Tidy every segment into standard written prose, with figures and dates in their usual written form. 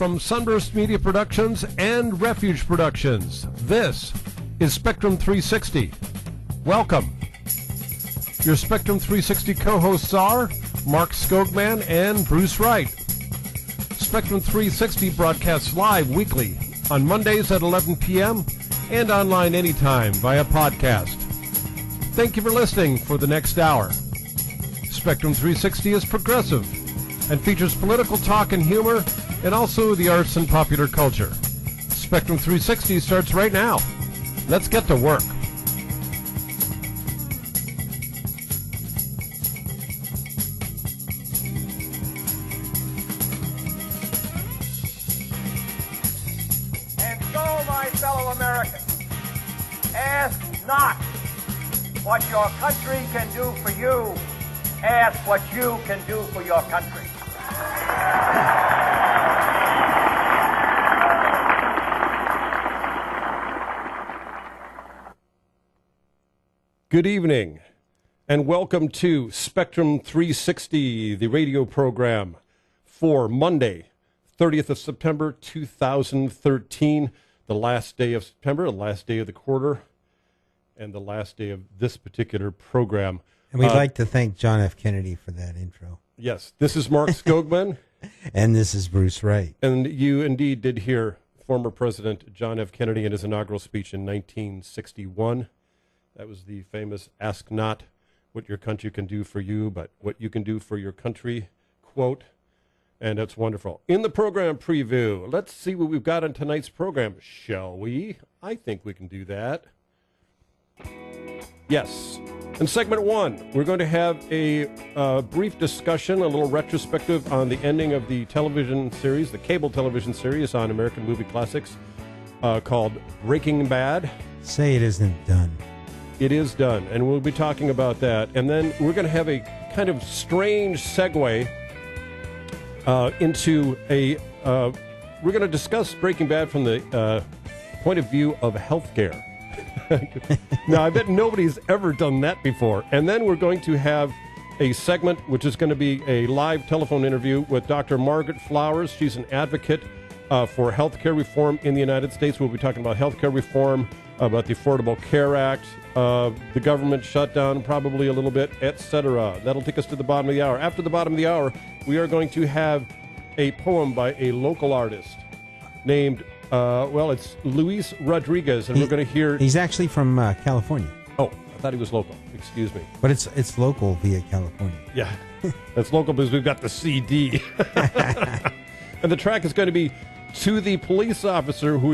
from Sunburst Media Productions and Refuge Productions. This is Spectrum 360. Welcome. Your Spectrum 360 co-hosts are Mark Skogman and Bruce Wright. Spectrum 360 broadcasts live weekly on Mondays at 11 p.m. and online anytime via podcast. Thank you for listening for the next hour. Spectrum 360 is progressive and features political talk and humor and also the arts and popular culture. Spectrum 360 starts right now. Let's get to work. And so, my fellow Americans, ask not what your country can do for you. Ask what you can do for your country. Good evening, and welcome to Spectrum 360, the radio program for Monday, 30th of September, 2013, the last day of September, the last day of the quarter, and the last day of this particular program. And we'd like to thank John F. Kennedy for that intro. Yes, this is Mark Skogman. And this is Bruce Wright. And you indeed did hear former President John F. Kennedy in his inaugural speech in 1961. That was the famous "Ask not what your country can do for you, but what you can do for your country" quote. And that's wonderful. In the program preview, let's see what we've got on tonight's program, shall we? I think we can do that. Yes. In segment one, we're going to have a brief discussion, a little retrospective on the ending of the television series, the cable television series on American Movie Classics called Breaking Bad. Say it isn't done. It is done, and we'll be talking about that. And then we're going to have a kind of strange segue into a... we're going to discuss Breaking Bad from the point of view of healthcare. Now, I bet nobody's ever done that before. And then we're going to have a segment which is going to be a live telephone interview with Dr. Margaret Flowers. She's an advocate for healthcare reform in the United States. We'll be talking about healthcare reform, about the Affordable Care Act, the government shutdown, probably a little bit, etc. That'll take us to the bottom of the hour. After the bottom of the hour, we are going to have a poem by a local artist named, it's Luis Rodriguez, and we're going to hear... He's actually from California. Oh, I thought he was local. Excuse me. But it's local via California. Yeah, it's local because we've got the CD. And the track is going to be "To the Police Officer Who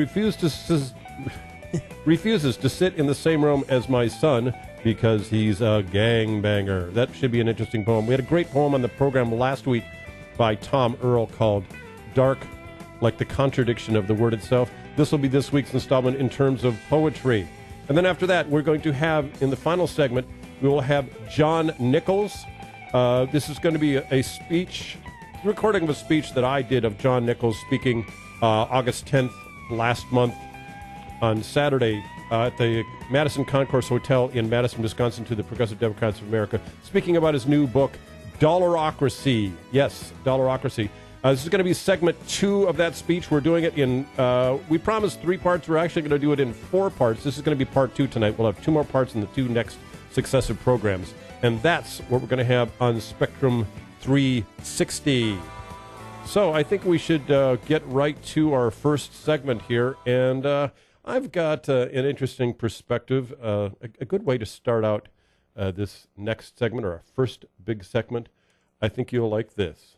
Refuses to Sit in the Same Room as My Son Because He's a Gangbanger." That should be an interesting poem. We had a great poem on the program last week by Tom Earl called "Dark Like the Contradiction of the Word Itself." This will be this week's installment in terms of poetry. And then after that, we're going to have, in the final segment, we will have John Nichols. This is going to be a speech, recording of a speech that I did of John Nichols speaking August 10th last month on Saturday at the Madison Concourse Hotel in Madison, Wisconsin, to the Progressive Democrats of America, speaking about his new book, Dollarocracy. Yes, Dollarocracy. This is going to be segment 2 of that speech. We're doing it in, we promised 3 parts. We're actually going to do it in 4 parts. This is going to be part 2 tonight. We'll have 2 more parts in the 2 next successive programs. And that's what we're going to have on Spectrum 360. So I think we should get right to our first segment here. And I've got an interesting perspective, a good way to start out this next segment, or our first big segment. I think you'll like this.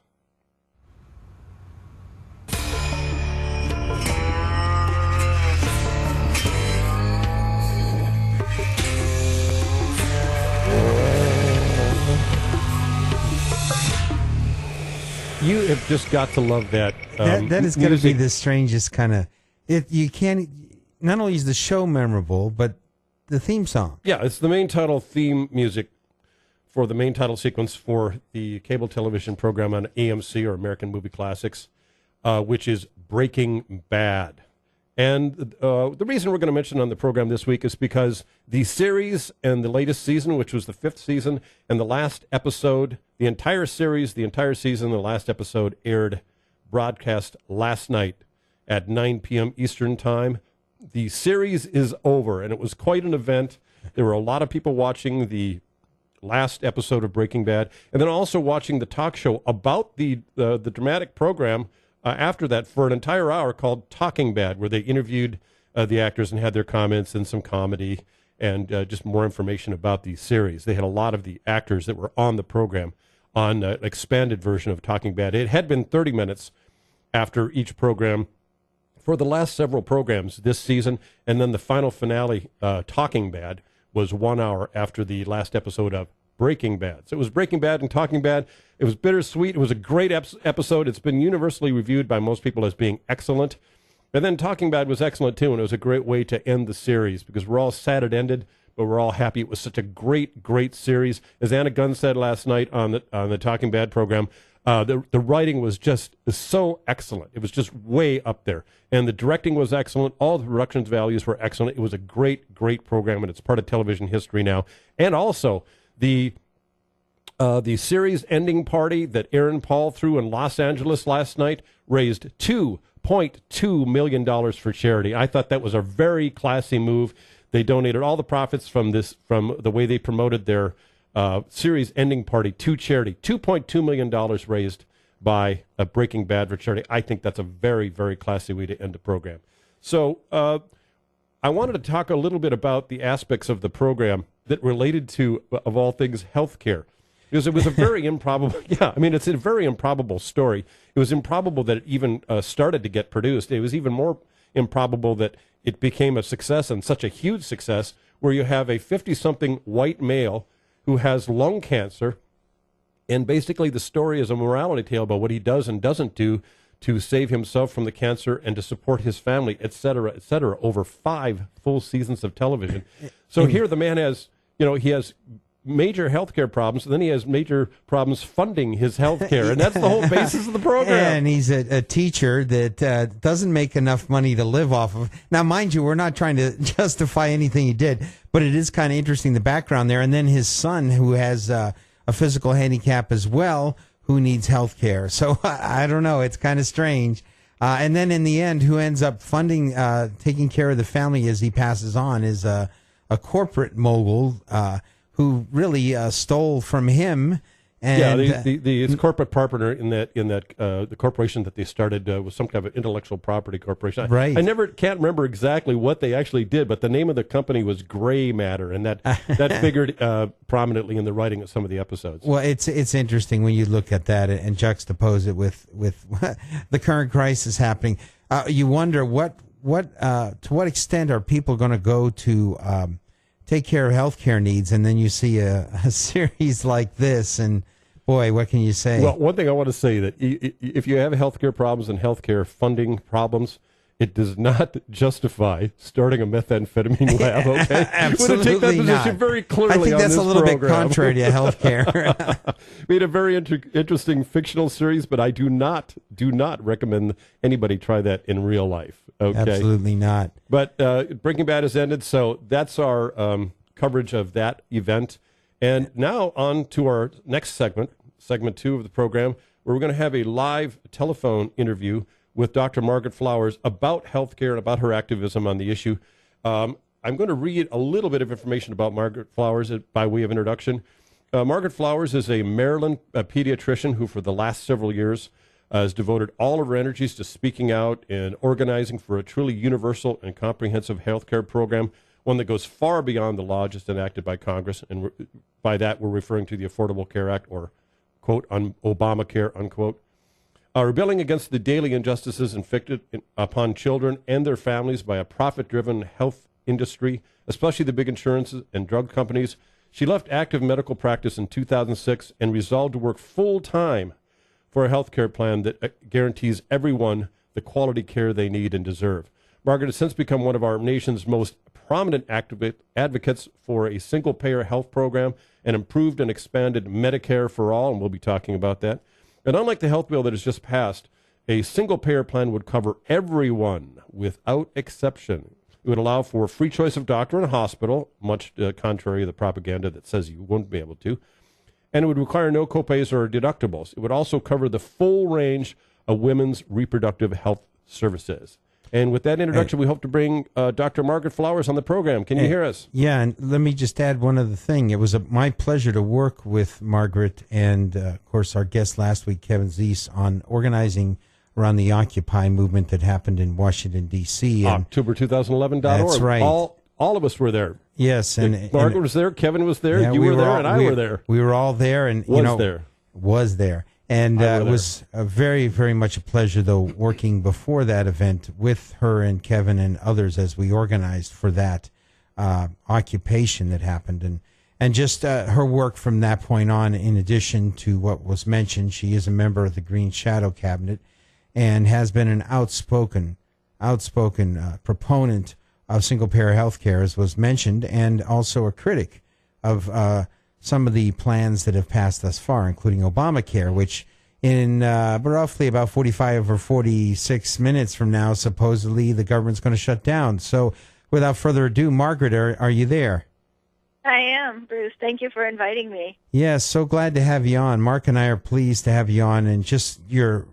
You have just got to love that. That is going to be the strangest kind of... You can't... Not only is the show memorable, but the theme song. Yeah, it's the main title theme music for the main title sequence for the cable television program on AMC, or American Movie Classics, which is Breaking Bad. And the reason we're going to mention on the program this week is because the series and the latest season, which was the 5th season, and the last episode, the entire series, the entire season, the last episode aired broadcast last night at 9 p.m. Eastern Time. The series is over, and it was quite an event. There were a lot of people watching the last episode of Breaking Bad, and then also watching the talk show about the dramatic program after that for an entire hour called Talking Bad, where they interviewed the actors and had their comments and some comedy and just more information about the series. They had a lot of the actors that were on the program on an expanded version of Talking Bad. It had been 30 minutes after each program for the last several programs this season, and then the final finale, Talking Bad, was 1 hour after the last episode of Breaking Bad. So it was Breaking Bad and Talking Bad. It was bittersweet. It was a great episode. It's been universally reviewed by most people as being excellent. And then Talking Bad was excellent, too, and it was a great way to end the series because we're all sad it ended, but we're all happy. It was such a great, great series. As Anna Gunn said last night on the Talking Bad program, the writing was just so excellent. It was just way up there. And the directing was excellent. All the production values were excellent. It was a great, great program, and it's part of television history now. And also, the series ending party that Aaron Paul threw in Los Angeles last night raised $2.2 million for charity. I thought that was a very classy move. They donated all the profits from the way they promoted their series ending party to charity. $2.2 million raised by Breaking Bad for charity. I think that's a very, very classy way to end a program. So I wanted to talk a little bit about the aspects of the program that related to, of all things, healthcare. Because it was a very improbable, it's a very improbable story. It was improbable that it even started to get produced. It was even more improbable that it became a success, and such a huge success, where you have a 50-something white male who has lung cancer, and basically the story is a morality tale about what he does and doesn't do to save himself from the cancer and to support his family, et cetera, over 5 full seasons of television. So here the man has, he has major healthcare problems, and then he has major problems funding his healthcare, and that's the whole basis of the program. And he's a teacher that doesn't make enough money to live off of. Now, mind you, we're not trying to justify anything he did, but it is kind of interesting, the background there. And then his son, who has a physical handicap as well, who needs healthcare. So I don't know, it's kind of strange. And then in the end, who ends up funding, taking care of the family as he passes on is a corporate mogul who really stole from him. And his corporate partner in that the corporation that they started was some kind of intellectual property corporation. Right. I can't remember exactly what they actually did, but the name of the company was Gray Matter, and that figured prominently in the writing of some of the episodes. Well, it's interesting when you look at that and juxtapose it with the current crisis happening. You wonder to what extent are people going to go to take care of healthcare needs, and then you see a series like this, and boy, what can you say? Well, one thing I want to say that if you have healthcare problems and healthcare funding problems, it does not justify starting a methamphetamine lab, okay? Absolutely take that position not. very clearly. I think that's a little program. bit contrary to healthcare. We had a very interesting fictional series, but I do not recommend anybody try that in real life. Okay, absolutely not. But Breaking Bad has ended, so that's our coverage of that event. And now on to our next segment 2 of the program, where we're going to have a live telephone interview with Dr. Margaret Flowers about healthcare and about her activism on the issue. I'm going to read a little bit of information about Margaret Flowers by way of introduction. Margaret Flowers is a Maryland pediatrician who, for the last several years, has devoted all of her energies to speaking out and organizing for a truly universal and comprehensive healthcare program, one that goes far beyond the law just enacted by Congress. And by that, we're referring to the Affordable Care Act, or, quote, Obamacare, unquote. Rebelling against the daily injustices inflicted upon children and their families by a profit-driven health industry, especially the big insurances and drug companies. She left active medical practice in 2006 and resolved to work full-time for a health care plan that guarantees everyone the quality care they need and deserve. Margaret has since become one of our nation's most prominent advocates for a single-payer health program and improved and expanded Medicare for all, and we'll be talking about that. And unlike the health bill that has just passed, a single-payer plan would cover everyone without exception. It would allow for free choice of doctor and hospital, much contrary to the propaganda that says you won't be able to. And it would require no copays or deductibles. It would also cover the full range women's reproductive health services. And with that introduction, we hope to bring Dr. Margaret Flowers on the program. Can you hear us? Yeah, and let me just add one other thing. It was my pleasure to work with Margaret and, of course, our guest last week, Kevin Zeese, on organizing around the Occupy movement that happened in Washington, D.C. October2011.org. That's right. All of us were there. Yes. And Margaret was there, Kevin was there, you were there, and I were there. We were all there. And Was there. And it was very, very much a pleasure, though, working before that event with her and Kevin and others as we organized for that occupation that happened. And just her work from that point on, in addition to what was mentioned, she is a member of the Green Shadow Cabinet and has been an outspoken proponent of single-payer health care, as was mentioned, and also a critic of some of the plans that have passed thus far, including Obamacare, which in roughly about 45 or 46 minutes from now, supposedly the government's going to shut down. So without further ado, Margaret, are you there? I am, Bruce. Thank you for inviting me. Yes, so glad to have you on. Mark and I are pleased to have you on, and just your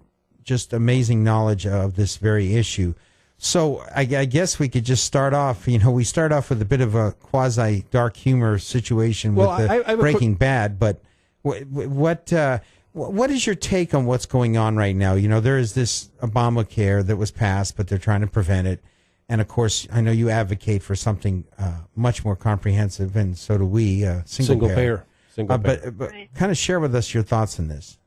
amazing knowledge of this very issue. So I guess we could just start off. We start off with a bit of a quasi-dark humor situation with Breaking Bad. But what is your take on what's going on right now? There is this Obamacare that was passed, but they're trying to prevent it. And, of course, I know you advocate for something much more comprehensive, and so do we, single payer. But right. Kind of share with us your thoughts on this.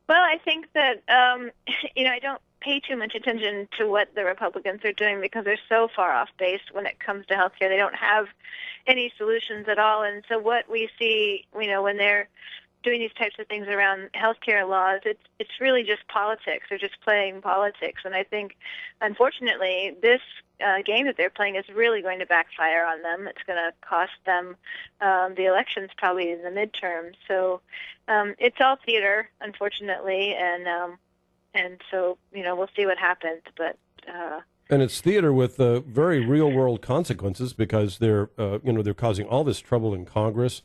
Well, I think that, I don't pay too much attention to what the Republicans are doing because they're so far off base when it comes to health care. They don't have any solutions at all. And so what we see, when they're doing these types of things around health care laws, it's really just politics. They're just playing politics. And I think, unfortunately, this game that they're playing is really going to backfire on them. It's going to cost them the elections, probably in the midterms. So it's all theater, unfortunately, and so, we'll see what happens. But and it's theater with very real-world consequences because they're causing all this trouble in Congress.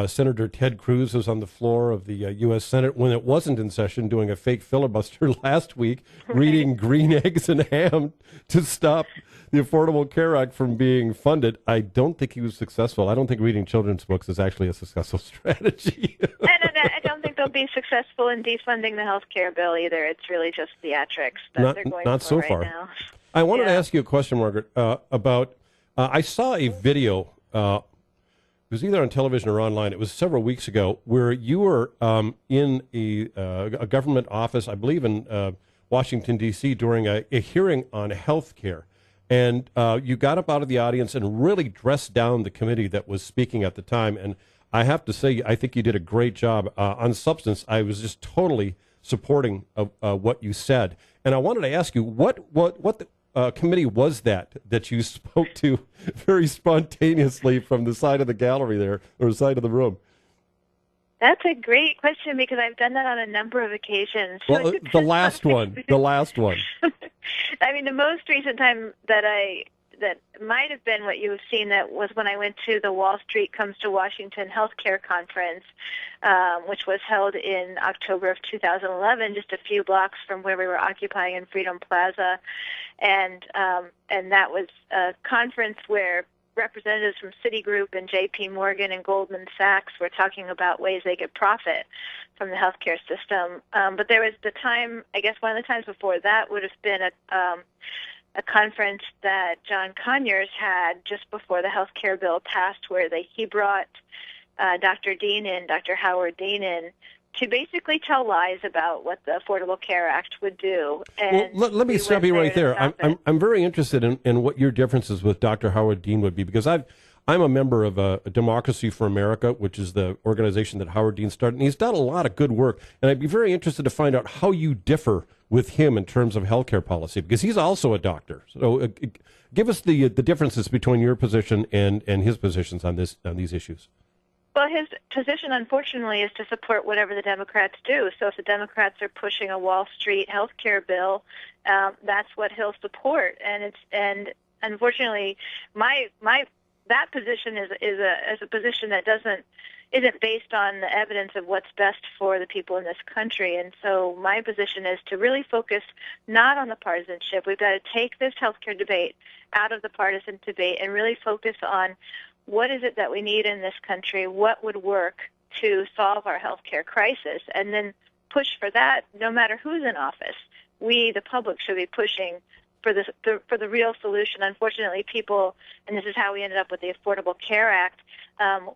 Senator Ted Cruz was on the floor of the U.S. Senate when it wasn't in session doing a fake filibuster last week, reading green eggs and ham to stop the Affordable Care Act from being funded. I don't think he was successful. I don't think reading children's books is actually a successful strategy. I don't think they'll be successful in defunding the health care bill either. It's really just theatrics that they're going not for so right far. now. I wanted to ask you a question, Margaret, about I saw a video. It was either on television or online. It was several weeks ago where you were in a government office, I believe in Washington, D.C., during a hearing on health care. And you got up out of the audience and really dressed down the committee that was speaking at the time. And I have to say, I think you did a great job. On substance, I was just totally supporting of what you said. And I wanted to ask you, what the committee was that you spoke to very spontaneously from the side of the gallery there, or the side of the room? That's a great question because I've done that on a number of occasions. Well, the last one. I mean, the most recent time that might have been what you've seen, that was when I went to the Wall Street Comes to Washington Healthcare Conference, which was held in October of 2011, just a few blocks from where we were occupying in Freedom Plaza. And that was a conference where representatives from Citigroup and J.P. Morgan and Goldman Sachs were talking about ways they could profit from the healthcare system. But there was the time, I guess one of the times before that would have been a conference that John Conyers had just before the health care bill passed, where he brought Dr. Howard Dean in, to basically tell lies about what the Affordable Care Act would do. And let me stop you right there. I'm very interested in what your differences with Dr. Howard Dean would be, because I'm a member of Democracy for America, which is the organization that Howard Dean started, and he's done a lot of good work. And I'd be very interested to find out how you differ with him in terms of healthcare policy, because he's also a doctor. So give us the differences between your position and his positions on these issues. Well, his position, unfortunately, is to support whatever the Democrats do. So if the Democrats are pushing a Wall Street health care bill, that's what he'll support. And unfortunately, that position is a position that doesn't isn't based on the evidence of what's best for the people in this country. And so my position is to really focus not on the partisanship. We've got to take this healthcare debate out of the partisan debate and really focus on what is it that we need in this country, what would work to solve our healthcare crisis, and then push for that no matter who's in office. We, the public, should be pushing for the real solution. Unfortunately, people, and this is how we ended up with the Affordable Care Act,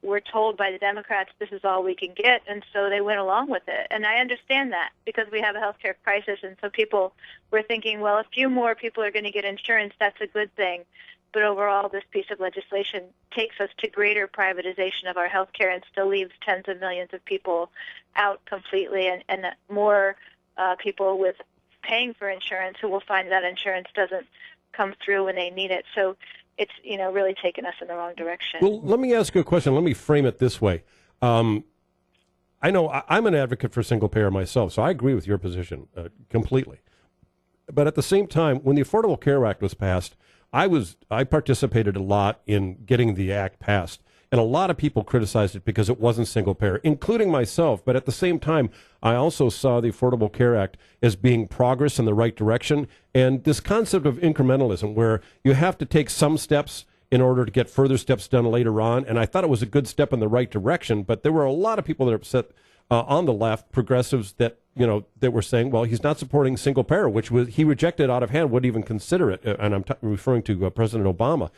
were told by the Democrats this is all we can get, and so they went along with it. And I understand that because we have a healthcare crisis, and so people were thinking, well, a few more people are going to get insurance, that's a good thing. But overall, this piece of legislation takes us to greater privatization of our healthcare and still leaves tens of millions of people out completely, and more people with paying for insurance who will find that insurance doesn't come through when they need it. So it's, really taken us in the wrong direction. Well, let me ask you a question. Let me frame it this way. I know I'm an advocate for single payer myself, so I agree with your position completely. But at the same time, when the Affordable Care Act was passed, I participated a lot in getting the act passed. And a lot of people criticized it because it wasn't single payer, including myself. But at the same time, I also saw the Affordable Care Act as being progress in the right direction. And this concept of incrementalism, where you have to take some steps in order to get further steps done later on. And I thought it was a good step in the right direction. But there were a lot of people that are upset on the left, progressives, that that were saying, well, he's not supporting single payer, which he rejected out of hand, wouldn't even consider it. And I'm referring to President Obama.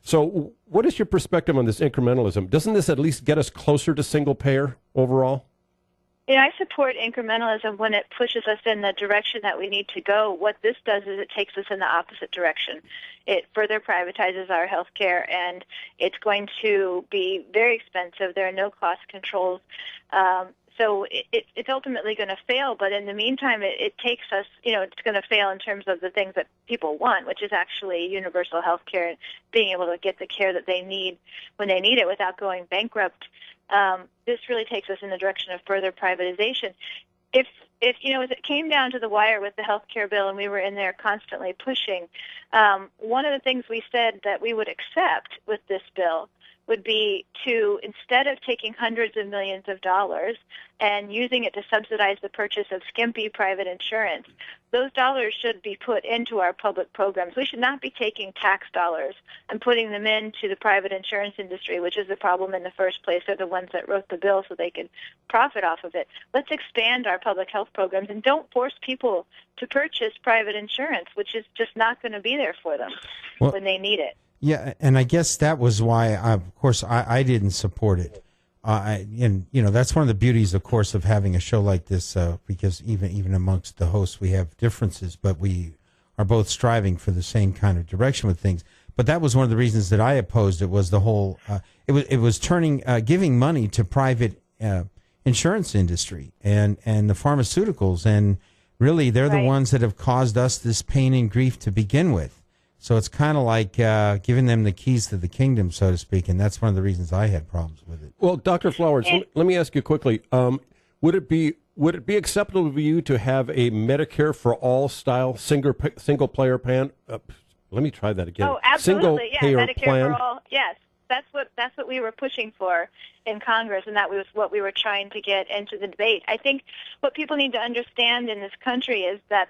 So what is your perspective on this incrementalism? Doesn't this at least get us closer to single payer overall? I support incrementalism when it pushes us in the direction that we need to go. What this does is it takes us in the opposite direction. It further privatizes our health care, and it's going to be very expensive. There are no cost controls. So it's ultimately going to fail, but in the meantime, it takes us, it's going to fail in terms of the things that people want, which is actually universal health care and being able to get the care that they need when they need it without going bankrupt. This really takes us in the direction of further privatization. If as it came down to the wire with the health care bill and we were in there constantly pushing, one of the things we said that we would accept with this bill would be to, instead of taking hundreds of millions of dollars and using it to subsidize the purchase of skimpy private insurance, those dollars should be put into our public programs. We should not be taking tax dollars and putting them into the private insurance industry, which is the problem in the first place. They're the ones that wrote the bill so they could profit off of it. Let's expand our public health programs and don't force people to purchase private insurance, which is just not going to be there for them when they need it. Yeah, and I guess that was why, of course, I didn't support it. And that's one of the beauties, of course, of having a show like this, because even amongst the hosts we have differences, but we are both striving for the same kind of direction with things. But that was one of the reasons that I opposed it, was the whole it was turning giving money to private insurance industry and the pharmaceuticals, and really they're the ones that have caused us this pain and grief to begin with. So it's kind of like giving them the keys to the kingdom, so to speak, and that's one of the reasons I had problems with it. Well, Dr. Flowers, let me ask you quickly: would it be acceptable for you to have a Medicare for all style single player plan? Let me try that again. Oh, absolutely, Medicare plan. For all. Yes, that's what we were pushing for in Congress, and that was what we were trying to get into the debate. I think what people need to understand in this country is that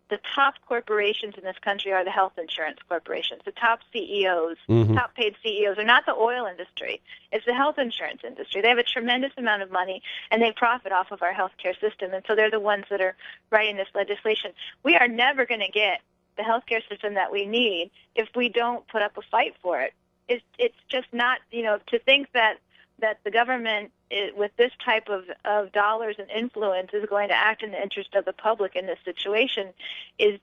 the top corporations in this country are the health insurance corporations. The top CEOs, top paid CEOs, are not the oil industry. It's the health insurance industry. They have a tremendous amount of money, and they profit off of our healthcare system, and so they're the ones that are writing this legislation. We are never going to get the healthcare system that we need if we don't put up a fight for it. It's just not, to think that the government, with this type of dollars and influence, is going to act in the interest of the public in this situation is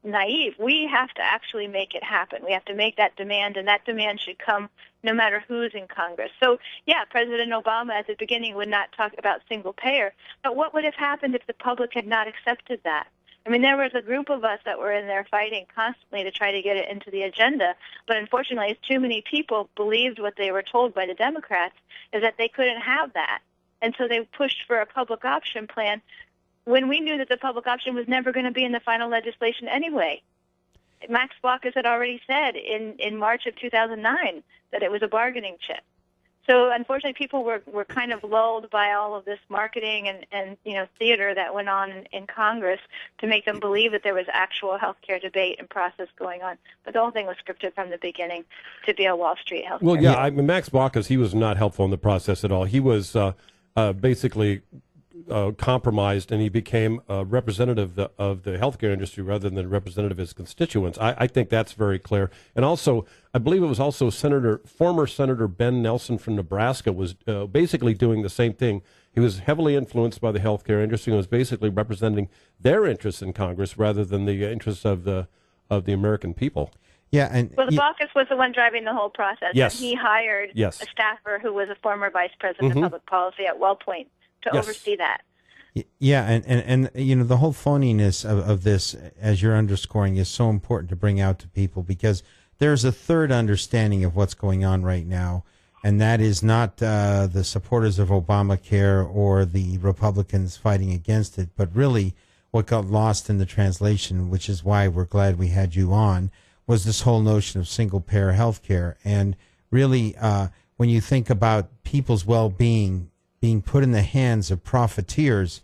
naive. We have to actually make it happen. We have to make that demand, and that demand should come no matter who's in Congress. So, yeah, President Obama at the beginning would not talk about single payer, but what would have happened if the public had not accepted that? I mean, there was a group of us that were in there fighting constantly to try to get it into the agenda, but unfortunately, too many people believed what they were told by the Democrats, is that they couldn't have that. And so they pushed for a public option plan when we knew that the public option was never going to be in the final legislation anyway. Max Baucus had already said in March of 2009 that it was a bargaining chip. So unfortunately, people were kind of lulled by all of this marketing and theater that went on in Congress to make them believe that there was actual healthcare debate and process going on. But the whole thing was scripted from the beginning to be a Wall Street healthcare. Well, yeah, I mean, Max Baucus, he was not helpful in the process at all. He was basically compromised, and he became a representative of the healthcare industry rather than a representative of his constituents. I think that's very clear. And also, I believe it was also former Senator Ben Nelson from Nebraska was basically doing the same thing. He was heavily influenced by the healthcare industry and was basically representing their interests in Congress rather than the interests of the American people. Yeah, and Baucus was the one driving the whole process. Yes. And he hired a staffer who was a former vice president of public policy at WellPoint to oversee that. Yeah, and the whole phoniness of this, as you're underscoring, is so important to bring out to people, because there's a third understanding of what's going on right now, and that is not the supporters of Obamacare or the Republicans fighting against it, but really what got lost in the translation, which is why we're glad we had you on, was this whole notion of single-payer health care. And really, when you think about people's well-being being put in the hands of profiteers,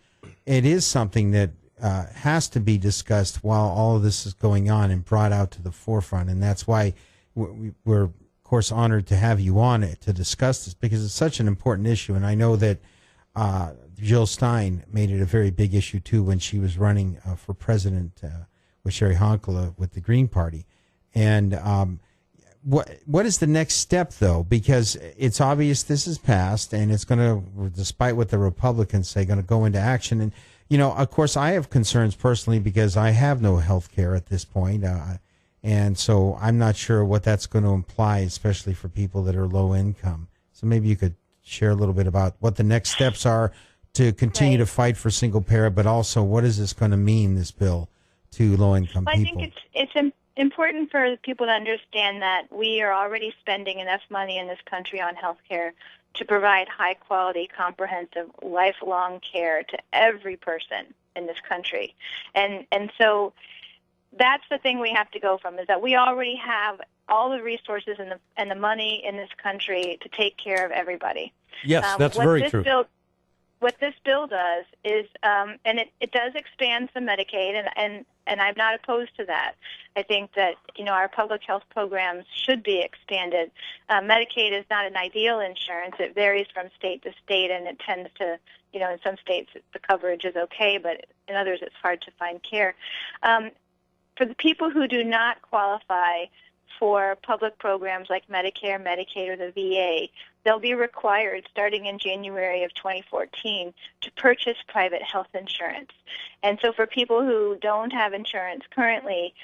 it is something that has to be discussed while all of this is going on and brought out to the forefront. And that's why we're, of course, honored to have you on it to discuss this, because it's such an important issue. And I know that Jill Stein made it a very big issue, too, when she was running for president with Sherry Honkala with the Green Party. And what is the next step, though? Because it's obvious this is passed, and it's going to, despite what the Republicans say, going to go into action. And, of course, I have concerns personally because I have no health care at this point. And so I'm not sure what that's going to imply, especially for people that are low income. So maybe you could share a little bit about what the next steps are to continue to fight for single payer, but also what is this going to mean, this bill, to low income people? I think it's important for people to understand that we are already spending enough money in this country on health care to provide high-quality, comprehensive, lifelong care to every person in this country. And so that's the thing we have to go from, is that we already have all the resources and the money in this country to take care of everybody. Yes, that's very true. What this bill does is, and it does expand some Medicaid, and I'm not opposed to that. I think that, our public health programs should be expanded. Medicaid is not an ideal insurance. It varies from state to state, and it tends to, in some states the coverage is okay, but in others it's hard to find care. For the people who do not qualify for public programs like Medicare, Medicaid, or the VA, they'll be required, starting in January of 2014, to purchase private health insurance. And so for people who don't have insurance currently,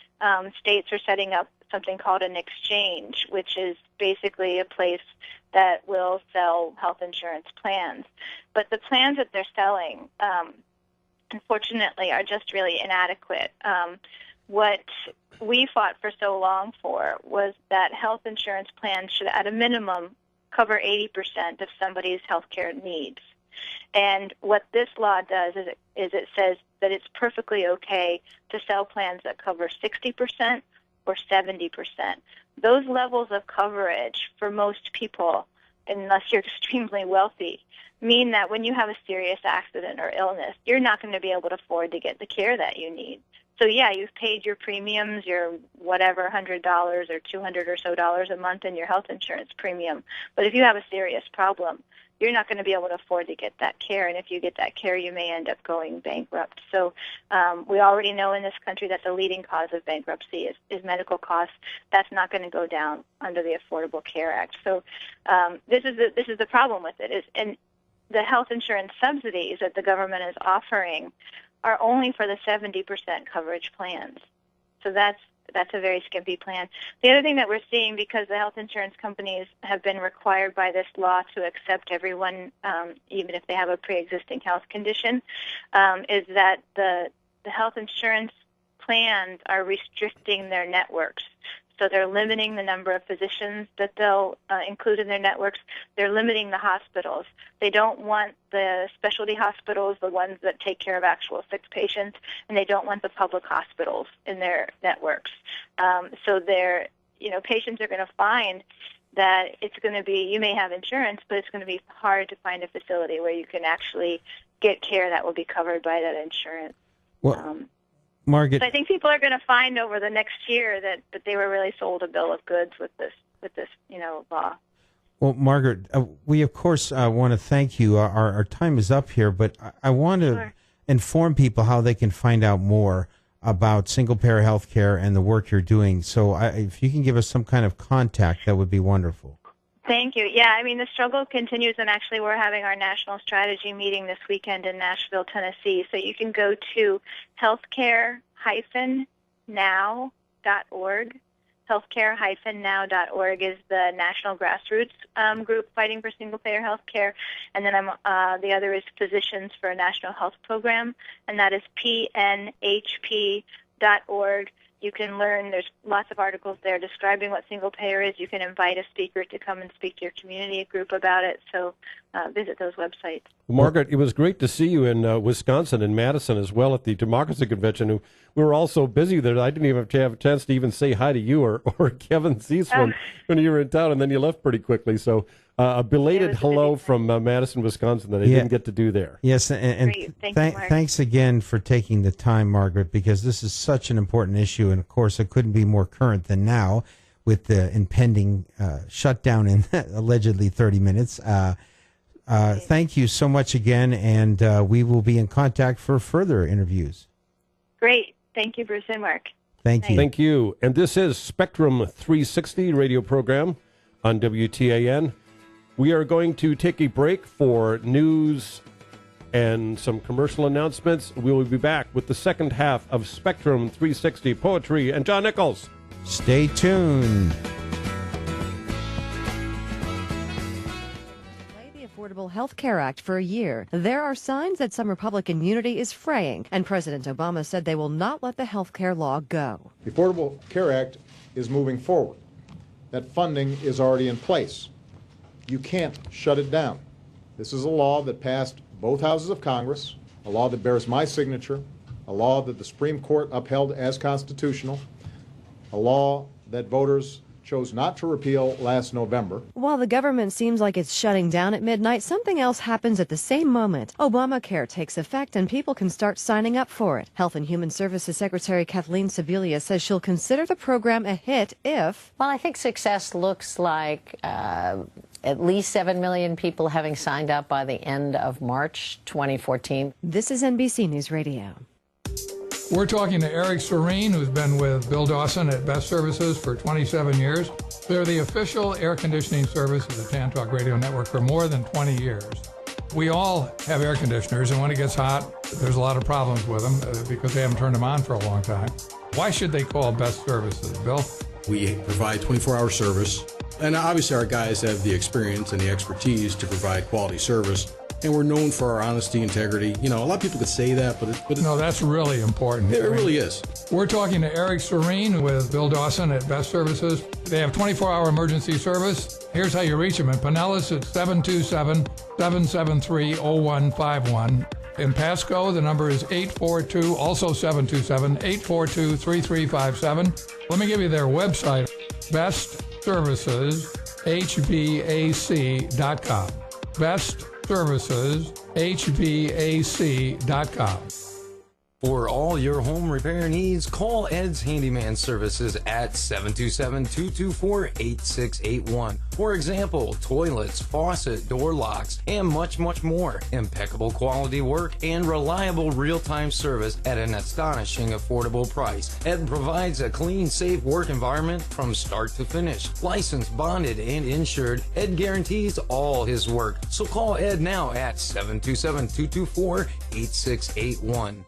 states are setting up something called an exchange, which is basically a place that will sell health insurance plans. But the plans that they're selling, unfortunately, are just really inadequate. What we fought for so long for was that health insurance plans should, at a minimum, cover 80% of somebody's health care needs. And what this law does is it says that it's perfectly okay to sell plans that cover 60% or 70%. Those levels of coverage for most people, unless you're extremely wealthy, mean that when you have a serious accident or illness, you're not going to be able to afford to get the care that you need. So, yeah, you've paid your premiums, your whatever, $100 or $200 or so a month in your health insurance premium. But if you have a serious problem, you're not going to be able to afford to get that care. And if you get that care, you may end up going bankrupt. So we already know in this country that the leading cause of bankruptcy is medical costs. That's not going to go down under the Affordable Care Act. So this is the problem with it. And the health insurance subsidies that the government is offering are only for the 70% coverage plans. So that's a very skimpy plan. The other thing that we're seeing, because the health insurance companies have been required by this law to accept everyone, even if they have a pre-existing health condition, is that the health insurance plans are restricting their networks. So they're limiting the number of physicians that they'll include in their networks. They're limiting the hospitals. They don't want the specialty hospitals, the ones that take care of actual sick patients, and they don't want the public hospitals in their networks. So patients are going to find that it's going to be, you may have insurance, but it's going to be hard to find a facility where you can actually get care that will be covered by that insurance. Well, Margaret, so I think people are going to find over the next year that they were really sold a bill of goods with this law. Well, Margaret, we of course want to thank you. Our time is up here, but I want to inform people how they can find out more about single-payer health care and the work you're doing. So if you can give us some kind of contact, that would be wonderful. Thank you. Yeah, I mean, the struggle continues, and actually we're having our national strategy meeting this weekend in Nashville, Tennessee. So you can go to healthcare-now.org. Healthcare-now.org is the national grassroots group fighting for single-payer health care. And then the other is Physicians for a National Health Program, and that is pnhp.org. You can learn, there's lots of articles there describing what single-payer is. You can invite a speaker to come and speak to your community group about it. So visit those websites. Well, Margaret, it was great to see you in Wisconsin and Madison as well at the Democracy Convention. We were all so busy that I didn't even have a chance to even say hi to you or Kevin Cease when you were in town, and then you left pretty quickly. So a belated hello from Madison, Wisconsin that I didn't get to do there. Yes, and thanks again for taking the time, Margaret, because this is such an important issue, and of course it couldn't be more current than now with the impending shutdown in allegedly 30 minutes. Thank you so much again, and we will be in contact for further interviews. Great. Thank you, Bruce and Mark. Thank you. Thank you. And this is Spectrum 360 radio program on WTAN. We are going to take a break for news and some commercial announcements. We will be back with the second half of Spectrum 360 Poetry and John Nichols. Stay tuned. Affordable Health Care Act for a year. There are signs that some Republican unity is fraying, and President Obama said they will not let the health care law go. The Affordable Care Act is moving forward. That funding is already in place. You can't shut it down. This is a law that passed both houses of Congress, a law that bears my signature, a law that the Supreme Court upheld as constitutional, a law that voters chose not to repeal last November. While the government seems like it's shutting down at midnight, something else happens at the same moment. Obamacare takes effect and people can start signing up for it. Health and Human Services Secretary Kathleen Sebelius says she'll consider the program a hit if... Well, I think success looks like at least 7 million people having signed up by the end of March 2014. This is NBC News Radio. We're talking to Eric Serene, who's been with Bill Dawson at Best Services for 27 years. They're the official air conditioning service of the Tantalk Radio Network for more than 20 years. We all have air conditioners, and when it gets hot, there's a lot of problems with them because they haven't turned them on for a long time. Why should they call Best Services, Bill? We provide 24-hour service, and obviously our guys have the experience and the expertise to provide quality service. And we're known for our honesty, integrity. You know, a lot of people could say that, but no, that's really important. It really is. We're talking to Eric Serene with Bill Dawson at Best Services. They have 24-hour emergency service. Here's how you reach them. In Pinellas, it's 727-773-0151. In Pasco, the number is 842, also 727-842-3357. Let me give you their website, bestserviceshbac.com. bestserviceshbac.com. For all your home repair needs, call Ed's Handyman Services at 727-224-8681. For example, toilets, faucet, door locks, and much, much more. Impeccable quality work and reliable real-time service at an astonishing affordable price. Ed provides a clean, safe work environment from start to finish. Licensed, bonded, and insured, Ed guarantees all his work. So call Ed now at 727-224-8681.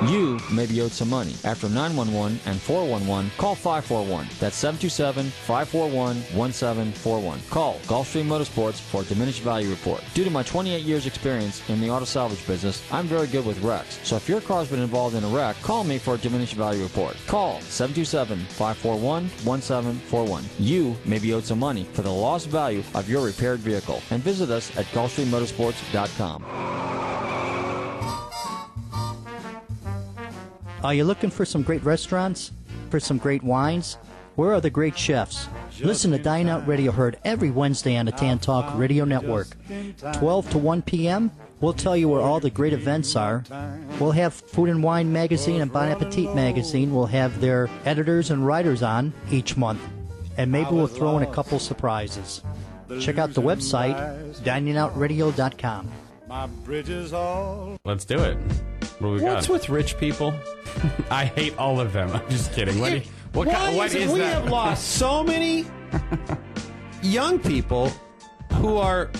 You may be owed some money. After 911 and 411, call 541. That's 727-541-1741. Call Gulfstream Motorsports for a diminished value report. Due to my 28 years experience in the auto salvage business, I'm very good with wrecks. So if your car's been involved in a wreck, call me for a diminished value report. Call 727-541-1741. You may be owed some money for the lost value of your repaired vehicle. And visit us at GulfstreamMotorsports.com. Are you looking for some great restaurants? For some great wines? Where are the great chefs? Listen to Dine Out Radio, heard every Wednesday on the Tan Talk Radio Network. 12 to 1 p.m., we'll tell you where all the great events are. We'll have Food and Wine Magazine and Bon Appetit Magazine. We'll have their editors and writers on each month. And maybe we'll throw in a couple surprises. Check out the website, diningoutradio.com. Let's do it. What do we got? What's with rich people? I hate all of them. I'm just kidding. What is we that? have lost so many young people who are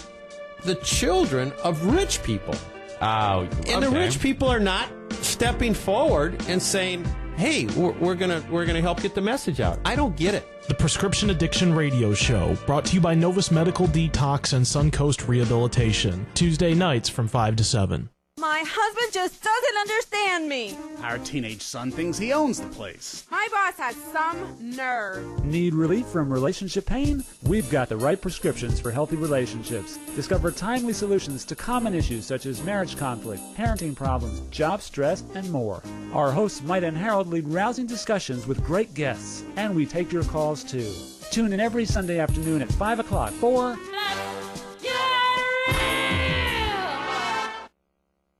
the children of rich people. Oh, and the rich people are not stepping forward and saying, "Hey, we're gonna help get the message out." I don't get it. The Prescription Addiction Radio Show, brought to you by Novus Medical Detox and Suncoast Rehabilitation. Tuesday nights from 5 to 7. My husband just doesn't understand me. Our teenage son thinks he owns the place. My boss has some nerve. Need relief from relationship pain? We've got the right prescriptions for healthy relationships. Discover timely solutions to common issues such as marriage conflict, parenting problems, job stress, and more. Our hosts, Mike and Harold, lead rousing discussions with great guests, and we take your calls too. Tune in every Sunday afternoon at 5 o'clock for...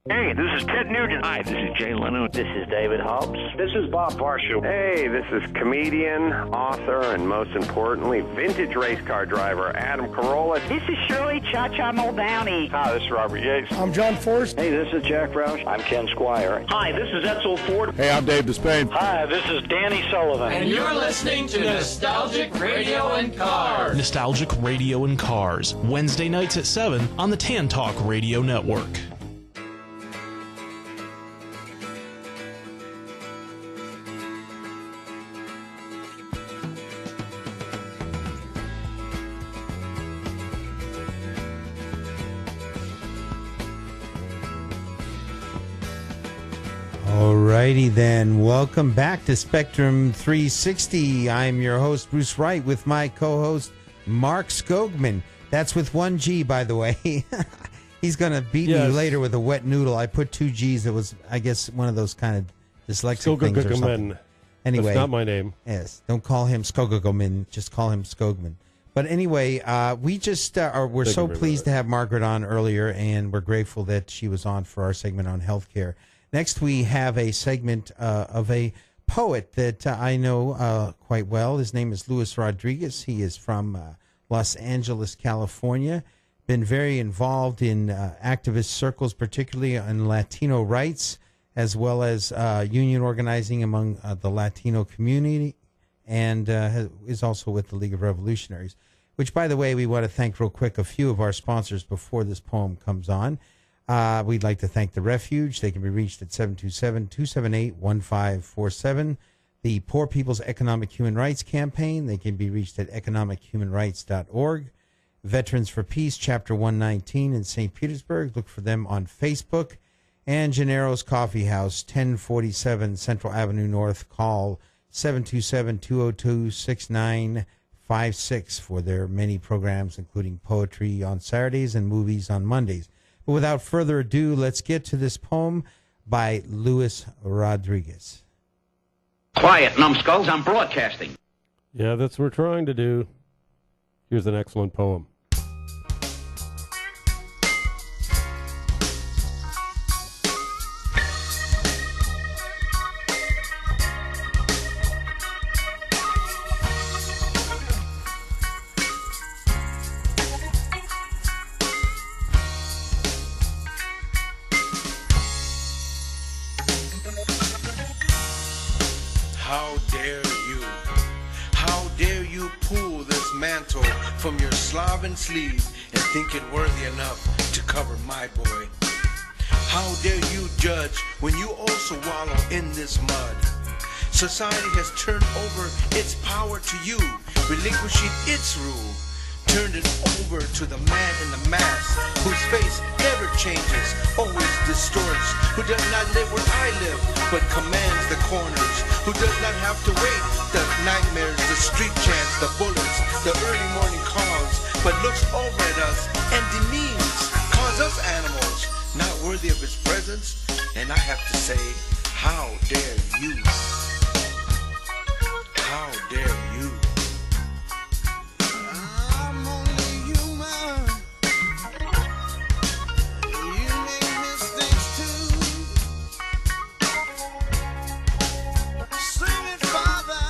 Hey, this is Ted Nugent. Hi, this is Jay Leno. This is David Hobbs. This is Bob Varsho. Hey, this is comedian, author, and most importantly, vintage race car driver Adam Carolla. This is Shirley Cha-Cha Muldowney. Hi, this is Robert Yates. I'm John Forrest. Hey, this is Jack Roush. I'm Ken Squire. Hi, this is Edsel Ford. Hey, I'm Dave Despain. Hi, this is Danny Sullivan. And you're listening to Nostalgic Radio and Cars. Nostalgic Radio and Cars, Wednesday nights at 7 on the Tan Talk Radio Network. Alrighty then, welcome back to Spectrum 360. I'm your host, Bruce Wright, with my co-host, Mark Skogman. That's with one G, by the way. He's going to beat me later with a wet noodle. I put two G's. It was, I guess, one of those kind of dyslexic things or something. Anyway. That's not my name. Yes, don't call him Skogman. Just call him Skogman. But anyway, we just we're so pleased to have Margaret on earlier, and we're grateful that she was on for our segment on healthcare. Next, we have a segment of a poet that I know quite well. His name is Luis Rodriguez. He is from Los Angeles, California. Been very involved in activist circles, particularly on Latino rights, as well as union organizing among the Latino community, and is also with the League of Revolutionaries, which, by the way, we want to thank real quick a few of our sponsors before this poem comes on. We'd like to thank The Refuge. They can be reached at 727-278-1547. The Poor People's Economic Human Rights Campaign. They can be reached at economichumanrights.org. Veterans for Peace, Chapter 119 in St. Petersburg. Look for them on Facebook. And Gennaro's Coffee House, 1047 Central Avenue North. Call 727-202-6956 for their many programs, including poetry on Saturdays and movies on Mondays. But without further ado, let's get to this poem by Luis Rodriguez. Quiet, numbskulls, I'm broadcasting. Yeah, that's what we're trying to do. Here's an excellent poem. From your Slavic sleeve and think it worthy enough to cover my boy. How dare you judge when you also wallow in this mud? Society has turned over its power to you, relinquishing its rule, turned it over to the man in the mask, whose face never changes, always distorts, who does not live where I live, but commands the corners, who does not have to wait the nightmares, the street chants, the bullets, the early morning calls, but looks over at us and demeans, calls us animals, not worthy of his presence, and I have to say, how dare you? How dare you? I'm only human. You make mistakes too. Sing it, Father.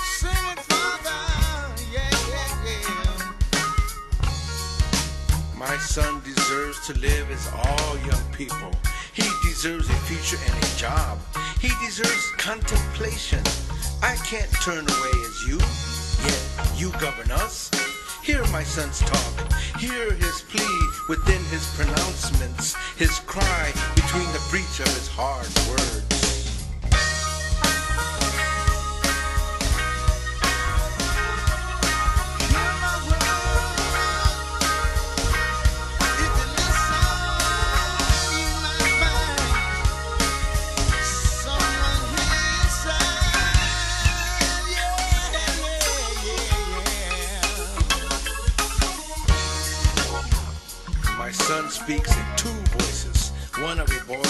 Sing it, Father. Yeah, yeah, yeah. My son deserves to live as all young people. He deserves a future and a job. He deserves contemplation. I can't turn away as you, yet you govern us. Hear my son's talk. Hear his plea within his pronouncements, his cry between the breach of his hard words. My son speaks in two voices, one of a boy,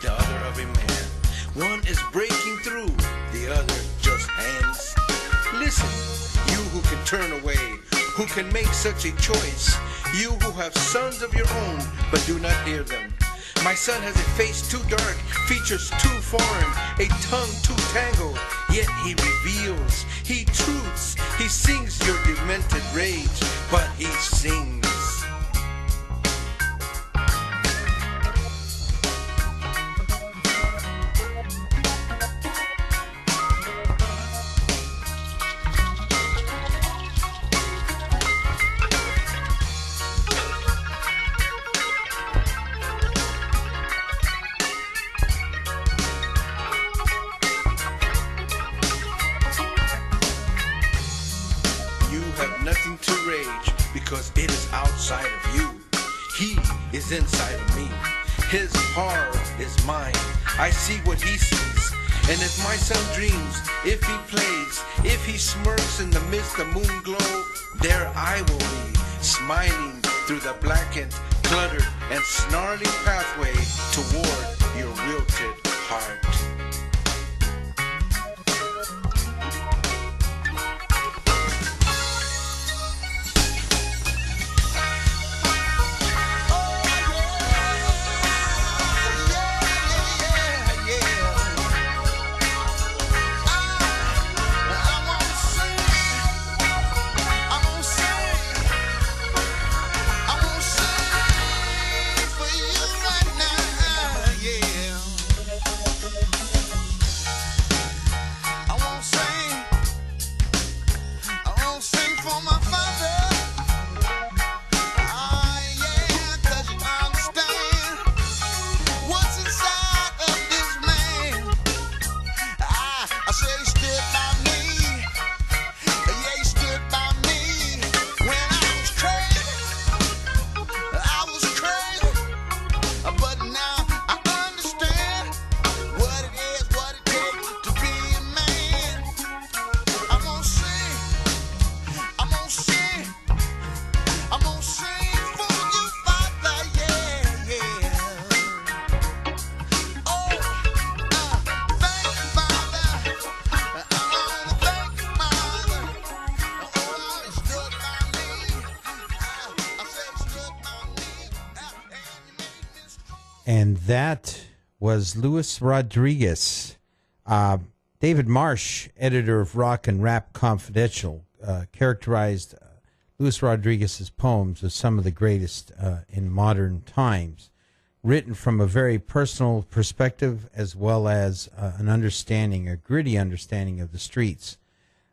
the other of a man. One is breaking through, the other just hangs. Listen, you who can turn away, who can make such a choice, you who have sons of your own but do not hear them. My son has a face too dark, features too foreign, a tongue too tangled, yet he reveals, he truths, he sings your demented rage, but he sings. Nothing to rage because it is outside of you. He is inside of me. His horror is mine. I see what he sees. And if my son dreams, if he plays, if he smirks in the midst of moon glow, there I will be, smiling through the blackened, cluttered, and snarling pathway toward your wilted heart. And that was Luis Rodriguez. David Marsh, editor of Rock and Rap Confidential, characterized Luis Rodriguez's poems as some of the greatest in modern times, written from a very personal perspective as well as an understanding, a gritty understanding of the streets.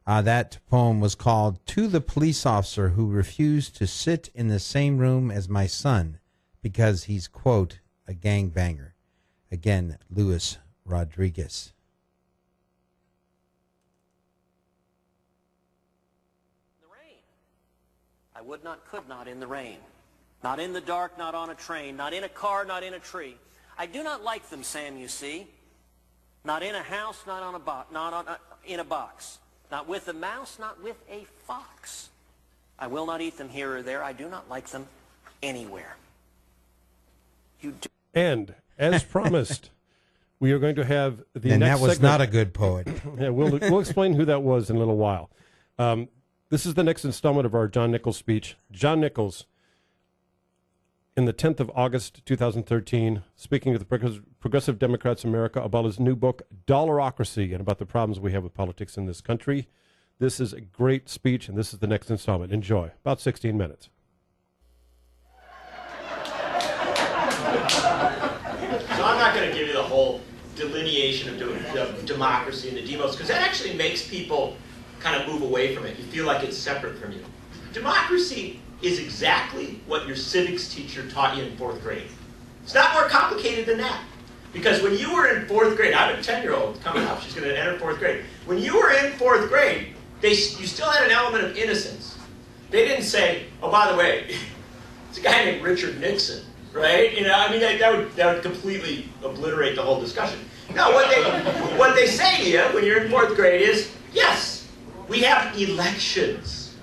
That poem was called "To the Police Officer Who Refused to Sit in the Same Room as My Son Because He's, quote, a gangbanger." Again, Luis Rodriguez. I would not, could not in the rain. Not in the dark, not on a train, not in a car, not in a tree. I do not like them, Sam, you see. Not in a house, not on a in a box. Not with a mouse, not with a fox. I will not eat them here or there. I do not like them anywhere. You do. And, as promised, We are going to have the And next that was segment. not a good poet. Yeah, we'll explain who that was in a little while. This is the next installment of our John Nichols speech. John Nichols, in the 10th of August, 2013, speaking to the Progressive Democrats of America about his new book, Dollarocracy, and about the problems we have with politics in this country. This is a great speech, and this is the next installment. Enjoy. About 16 minutes. So I'm not going to give you the whole delineation of democracy and the demos, because that actually makes people kind of move away from it. You feel like it's separate from you. Democracy is exactly what your civics teacher taught you in 4th grade. It's not more complicated than that. Because when you were in 4th grade, I have a 10-year-old coming up, she's going to enter 4th grade. When you were in 4th grade, you still had an element of innocence. They didn't say, oh, by the way, it's a guy named Richard Nixon, right? You know, I mean, that would completely obliterate the whole discussion. No, what they say to you when you're in 4th grade is, yes, we have elections,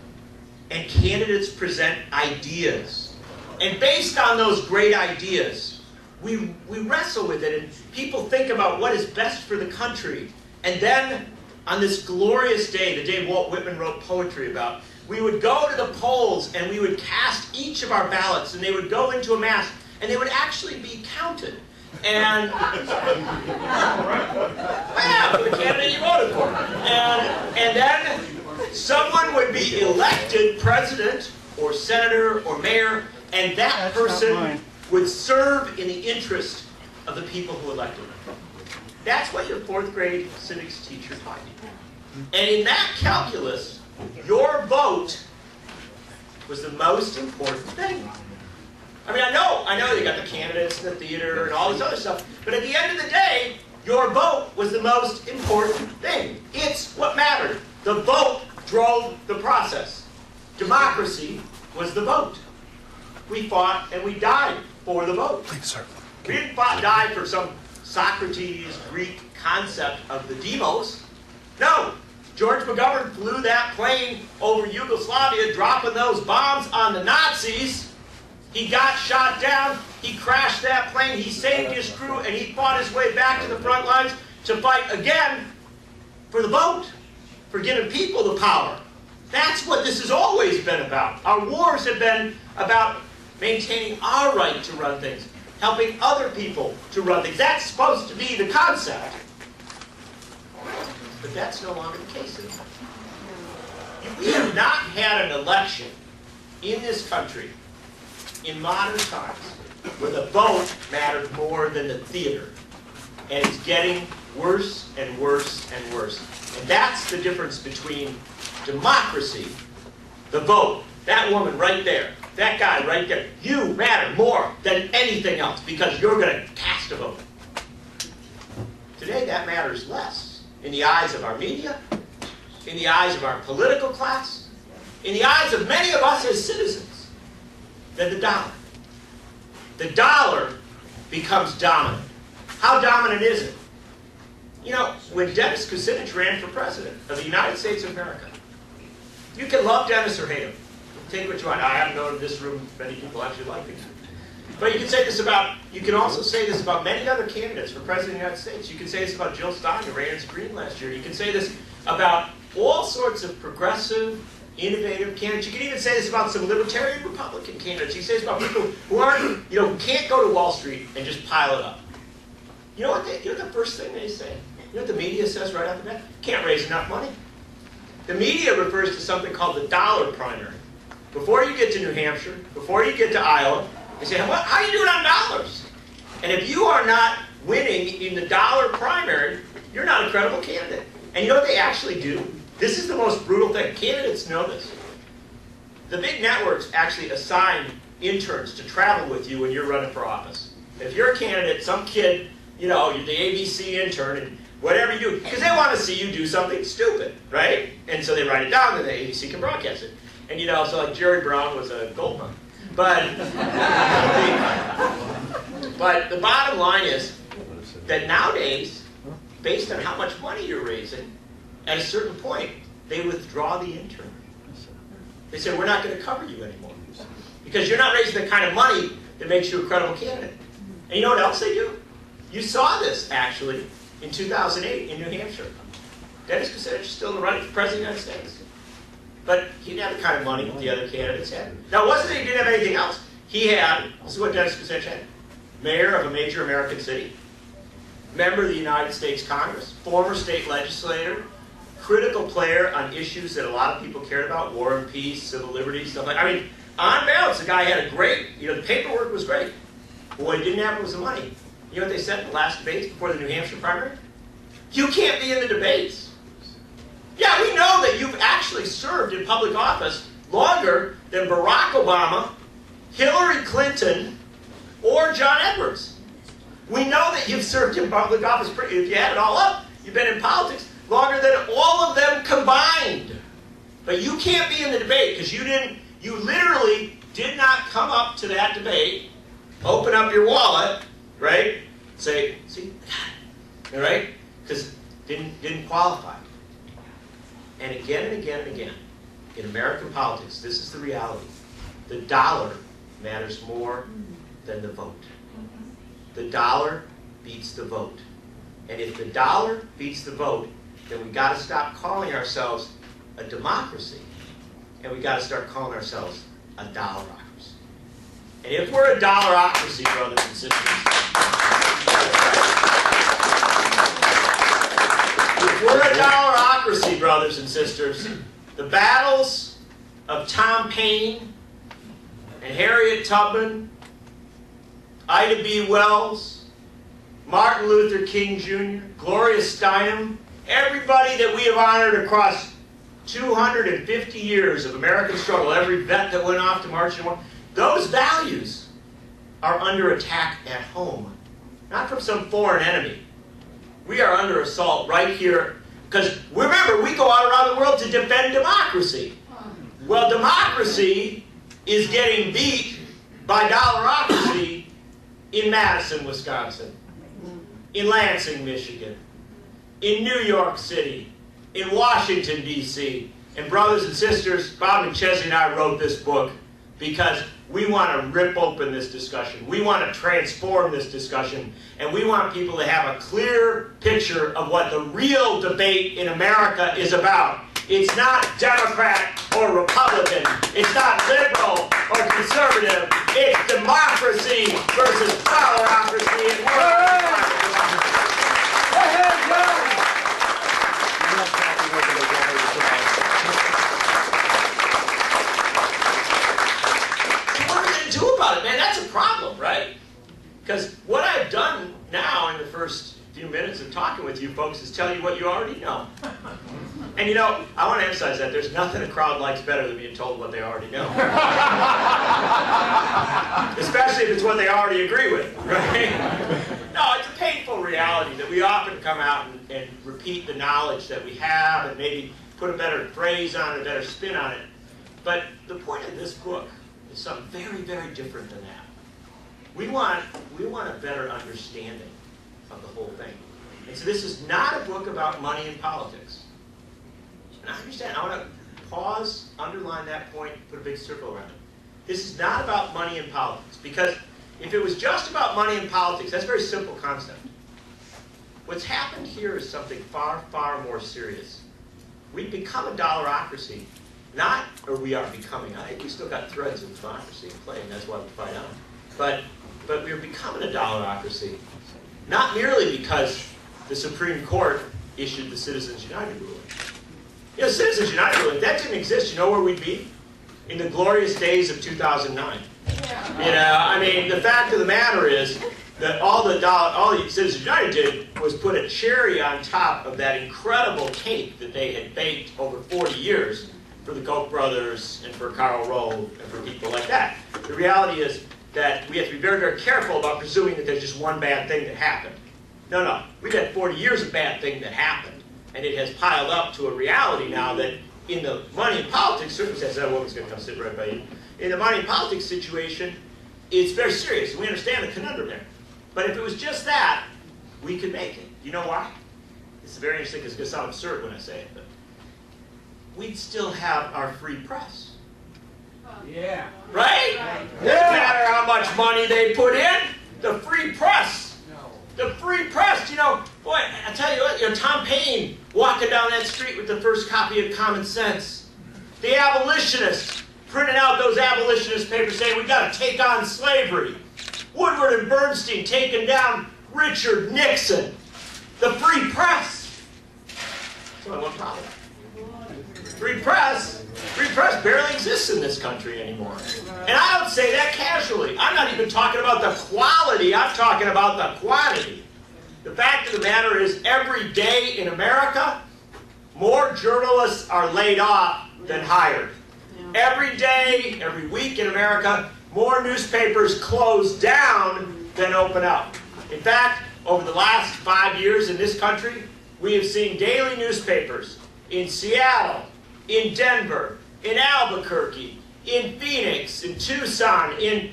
and candidates present ideas. And based on those great ideas, we wrestle with it, and people think about what is best for the country. And then, on this glorious day, the day Walt Whitman wrote poetry about, we would go to the polls and we would cast each of our ballots, and they would go into a mass, and they would actually be counted. And yeah, for the candidate you voted for. And then someone would be elected president or senator or mayor, and that person would serve in the interest of the people who elected them. That's what your 4th grade civics teacher taught you. And in that calculus, your vote was the most important thing. I mean, I know you got the candidates in the theater and all this other stuff, but at the end of the day, your vote was the most important thing. It's what mattered. The vote drove the process. Democracy was the vote. We fought and we died for the vote. We didn't die for some Socrates Greek concept of the demos. No. George McGovern flew that plane over Yugoslavia, dropping those bombs on the Nazis. He got shot down, he crashed that plane, he saved his crew, and he fought his way back to the front lines to fight again for the vote, for giving people the power. That's what this has always been about. Our wars have been about maintaining our right to run things, helping other people to run things. That's supposed to be the concept. But that's no longer the case anymore. We have not had an election in this country in modern times where the vote mattered more than the theater. And it's getting worse and worse and worse. And that's the difference between democracy, the vote, that woman right there, that guy right there. You matter more than anything else because you're going to cast a vote. Today that matters less in the eyes of our media, in the eyes of our political class, in the eyes of many of us as citizens, than the dollar. The dollar becomes dominant. How dominant is it? You know, when Dennis Kucinich ran for president of the United States of America, you can love Dennis or hate him. Take what you want. I haven't known in this room many people actually like him. But you can say this about, you can also say this about many other candidates for president of the United States. You can say this about Jill Stein, who ran as Green last year. You can say this about all sorts of progressive, innovative candidates. You can even say this about some libertarian Republican candidates. You can say this about people who aren't, you know, who can't go to Wall Street and just pile it up. You know what the first thing they say? You know what the media says right off the bat? Can't raise enough money. The media refers to something called the dollar primary. Before you get to New Hampshire, before you get to Iowa, they say, how are you doing on dollars? And if you are not winning in the dollar primary, you're not a credible candidate. And you know what they actually do? This is the most brutal thing. Candidates know this. The big networks actually assign interns to travel with you when you're running for office. If you're a candidate, some kid, you know, you're the ABC intern, and whatever you do, because they want to see you do something stupid, right? And so they write it down, and the ABC can broadcast it. And you know, so like Jerry Brown was a gold mine. But the bottom line is that nowadays, based on how much money you're raising, at a certain point, they withdraw the intern. They say, we're not going to cover you anymore. Because you're not raising the kind of money that makes you a credible candidate. And you know what else they do? You saw this, actually, in 2008 in New Hampshire. Dennis Kucinich is still in the running for President of the United States. But he didn't have the kind of money the other candidates had. Now, it wasn't that he didn't have anything else. He had, this is what Dennis Kucinich had, mayor of a major American city, member of the United States Congress, former state legislator, critical player on issues that a lot of people cared about, war and peace, civil liberties, stuff like that. I mean, on balance, the guy had a great, the paperwork was great. But what he didn't have was the money. You know what they said in the last debates before the New Hampshire primary? You can't be in the debates. Yeah, we know that you've actually served in public office longer than Barack Obama, Hillary Clinton, or John Edwards. We know that you've served in public office, if you add it all up, you've been in politics longer than all of them combined. But you can't be in the debate because you literally did not come up to that debate, open up your wallet, right? Say, see, all right? Because didn't qualify. And again and again and again, in American politics, this is the reality. The dollar matters more than the vote. The dollar beats the vote. And if the dollar beats the vote, then we got to stop calling ourselves a democracy, and we got to start calling ourselves a dollarocracy. And if we're a dollarocracy, brothers and sisters, if we're a dollarocracy, brothers and sisters, the battles of Tom Paine and Harriet Tubman, Ida B. Wells, Martin Luther King Jr., Gloria Steinem, everybody that we have honored across 250 years of American struggle, every vet that went off to march in war, those values are under attack at home, not from some foreign enemy. We are under assault right here, because remember, we go out around the world to defend democracy. Well, democracy is getting beat by dollarocracy in Madison, Wisconsin, in Lansing, Michigan, in New York City, in Washington, D.C. And brothers and sisters, Bob McChesney and I wrote this book because we want to rip open this discussion. We want to transform this discussion. And we want people to have a clear picture of what the real debate in America is about. It's not Democrat or Republican. It's not liberal or conservative. It's democracy versus dollarocracy. And what are we going to do about it, man? That's a problem, right? Because what I've done now in the first few minutes of talking with you folks is tell you what you already know. And I want to emphasize that there's nothing a crowd likes better than being told what they already know. Especially if it's what they already agree with, right? No, it's a painful reality that we often come out and repeat the knowledge that we have and maybe put a better phrase on it, a better spin on it. But the point of this book is something very, very different than that. We want a better understanding of the whole thing. And so this is not a book about money and politics. And I understand, I want to pause, underline that point, put a big circle around it. This is not about money and politics, because if it was just about money and politics, that's a very simple concept. What's happened here is something far, far more serious. We've become a dollarocracy, we are becoming, I think we still got threads of democracy in play, and that's why we fight on. But we're becoming a dollarocracy, not merely because the Supreme Court issued the Citizens United ruling. Citizens United ruling, if that didn't exist, you know where we'd be? In the glorious days of 2009. I mean, the fact of the matter is that all the Citizens United did was put a cherry on top of that incredible cake that they had baked over 40 years for the Koch brothers and for Karl Rove and for people like that. The reality is that we have to be very, very careful about presuming that there's just one bad thing that happened. No. We've had 40 years of bad thing that happened. And it has piled up to a reality now that in the money and politics circumstances, that woman's going to come sit right by you. In the money and politics situation, it's very serious. We understand the conundrum there. But if it was just that, we could make it. You know why? It's very interesting because it's going to sound absurd when I say it, but we'd still have our free press. Yeah. Right? Doesn't matter how much money they put in, the free press The free press, boy, I tell you what, Tom Paine walking down that street with the first copy of Common Sense. The abolitionists printing out those abolitionist papers saying we got to take on slavery. Woodward and Bernstein taking down Richard Nixon. The free press. That's only one problem. Free press barely exists in this country anymore. And I don't say that casually. I'm not even talking about the quality, I'm talking about the quantity. The fact of the matter is, every day in America, more journalists are laid off than hired. Every day, every week in America, more newspapers close down than open up. In fact, over the last 5 years in this country, we have seen daily newspapers in Seattle, in Denver, in Albuquerque, in Phoenix, in Tucson, in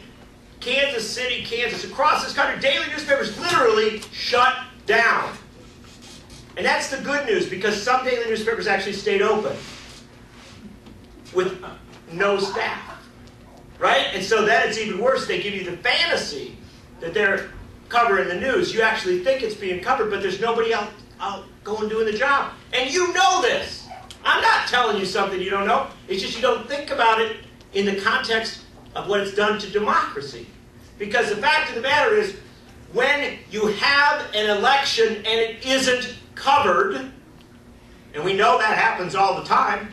Kansas City, Kansas, across this country, daily newspapers literally shut down. And that's the good news, because some daily newspapers actually stayed open with no staff, right? And so then it's even worse. They give you the fantasy that they're covering the news. You actually think it's being covered, but there's nobody out going doing the job. And you know this. I'm not telling you something you don't know. It's just you don't think about it in the context of what it's done to democracy. Because the fact of the matter is, when you have an election and it isn't covered, and we know that happens all the time,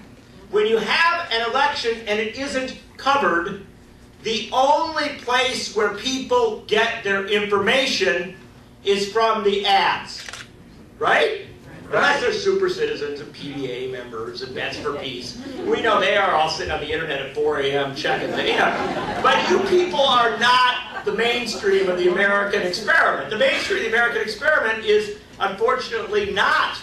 when you have an election and it isn't covered, the only place where people get their information is from the ads, right? Unless they're super citizens and PDA members and Bets for Peace. We know they are all sitting on the internet at 4 a.m. checking things. But you people are not the mainstream of the American experiment. The mainstream of the American experiment is, unfortunately, not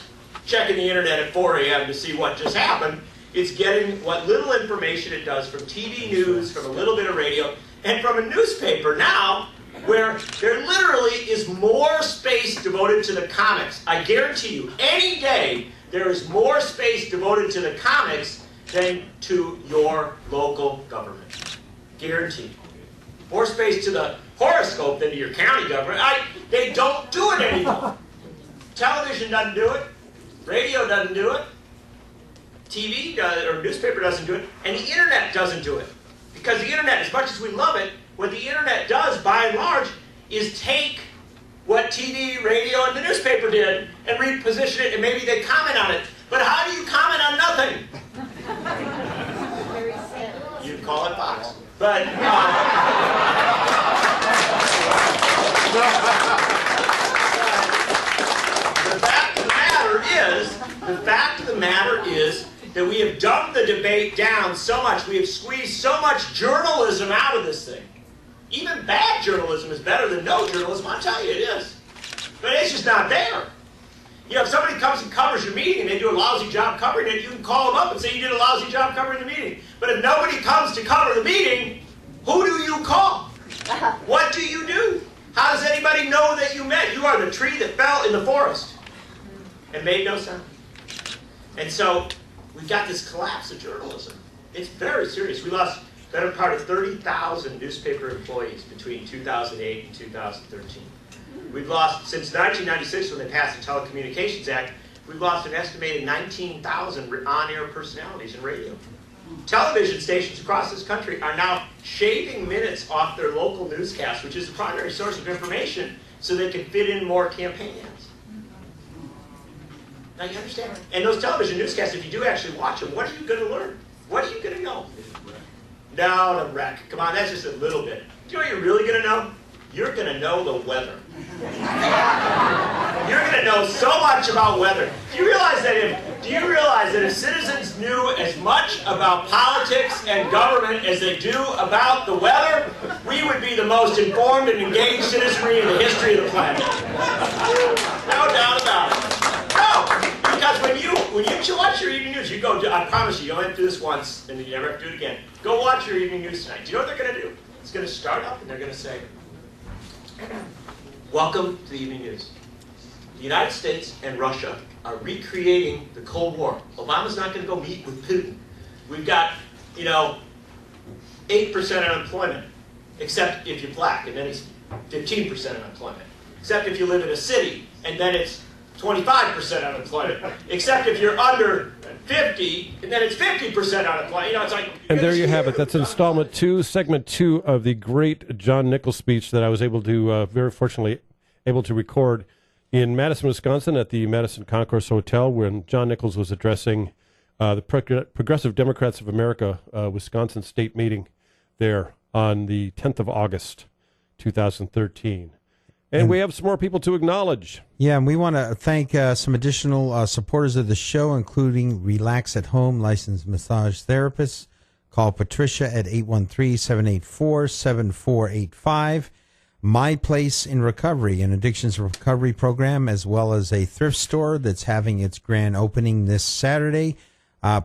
checking the internet at 4 a.m. to see what just happened. It's getting what little information it does from TV news, from a little bit of radio, and from a newspaper now, where there literally is more space devoted to the comics. I guarantee you, any day, there is more space devoted to the comics than to your local government. Guaranteed. More space to the horoscope than to your county government. They don't do it anymore. Television doesn't do it. Radio doesn't do it. TV or newspaper doesn't do it. And the internet doesn't do it. Because the internet, as much as we love it, what the internet does, by and large, is take what TV, radio, and the newspaper did and reposition it, and maybe they comment on it. But how do you comment on nothing? You call it Fox. But the fact of the matter is that we have dumbed the debate down so much, we have squeezed so much journalism out of this thing. Even bad journalism is better than no journalism, I'll tell you it is. But it's just not there. If somebody comes and covers your meeting and they do a lousy job covering it, you can call them up and say you did a lousy job covering the meeting. But if nobody comes to cover the meeting, who do you call? What do you do? How does anybody know that you met? You are the tree that fell in the forest and made no sound. And so we've got this collapse of journalism. It's very serious. We lost the better part of 30,000 newspaper employees between 2008 and 2013. We've lost, since 1996 when they passed the Telecommunications Act, we've lost an estimated 19,000 on-air personalities in radio. Television stations across this country are now shaving minutes off their local newscasts, which is the primary source of information, so they can fit in more campaign ads. Now you understand? And those television newscasts, if you do actually watch them, what are you going to learn? What are you going to know? No, the wreck. Come on, that's just a little bit. Do you know what you're really going to know? You're going to know the weather. You're going to know so much about weather. Do you realize that if citizens knew as much about politics and government as they do about the weather, we would be the most informed and engaged citizenry in the history of the planet? No doubt about it. No, because when you watch your evening news, you go, I promise you, you only have to do this once, and you never have to do it again. Go watch your evening news tonight. Do you know what they're going to do? It's going to start up, and they're going to say, welcome to the evening news. The United States and Russia are recreating the Cold War. Obama's not going to go meet with Putin. We've got, 8% unemployment, except if you're black, and then it's 15% unemployment. except if you live in a city, and then it's 25% unemployment. Except if you're under 50, and then it's 50% unemployment. It's like. And there you have it. That's installment 2, segment 2 of the great John Nichols speech that I was able to, very fortunately, able to record in Madison, Wisconsin, at the Madison Concourse Hotel, when John Nichols was addressing the Progressive Democrats of America Wisconsin state meeting there on the 10th of August, 2013. And we have some more people to acknowledge. Yeah, and we want to thank some additional supporters of the show, including Relax at Home licensed massage therapists. Call Patricia at 813-784-7485. My Place in Recovery, an addictions recovery program, as well as a thrift store that's having its grand opening this Saturday.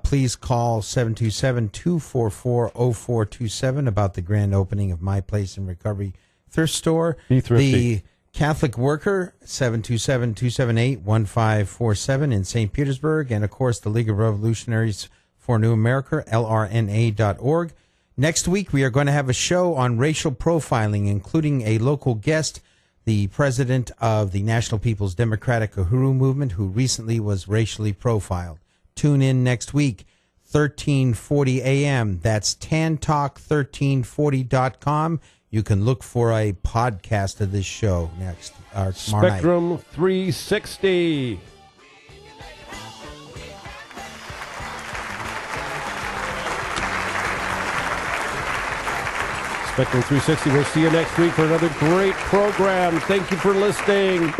Please call 727-244-0427 about the grand opening of My Place in Recovery thrift store. Be thrifty. The Catholic Worker, 727-278-1547 in St. Petersburg, and, of course, the League of Revolutionaries for New America, LRNA.org. Next week, we are going to have a show on racial profiling, including a local guest, the president of the National People's Democratic Uhuru Movement, who recently was racially profiled. Tune in next week, 1340 a.m. That's tantalk1340.com. You can look for a podcast of this show next tomorrow Spectrum night. 360. Spectrum 360. We'll see you next week for another great program. Thank you for listening.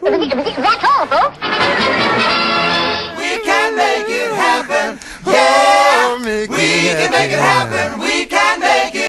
That's all, folks. We can make it happen. Yeah, we can make it happen. We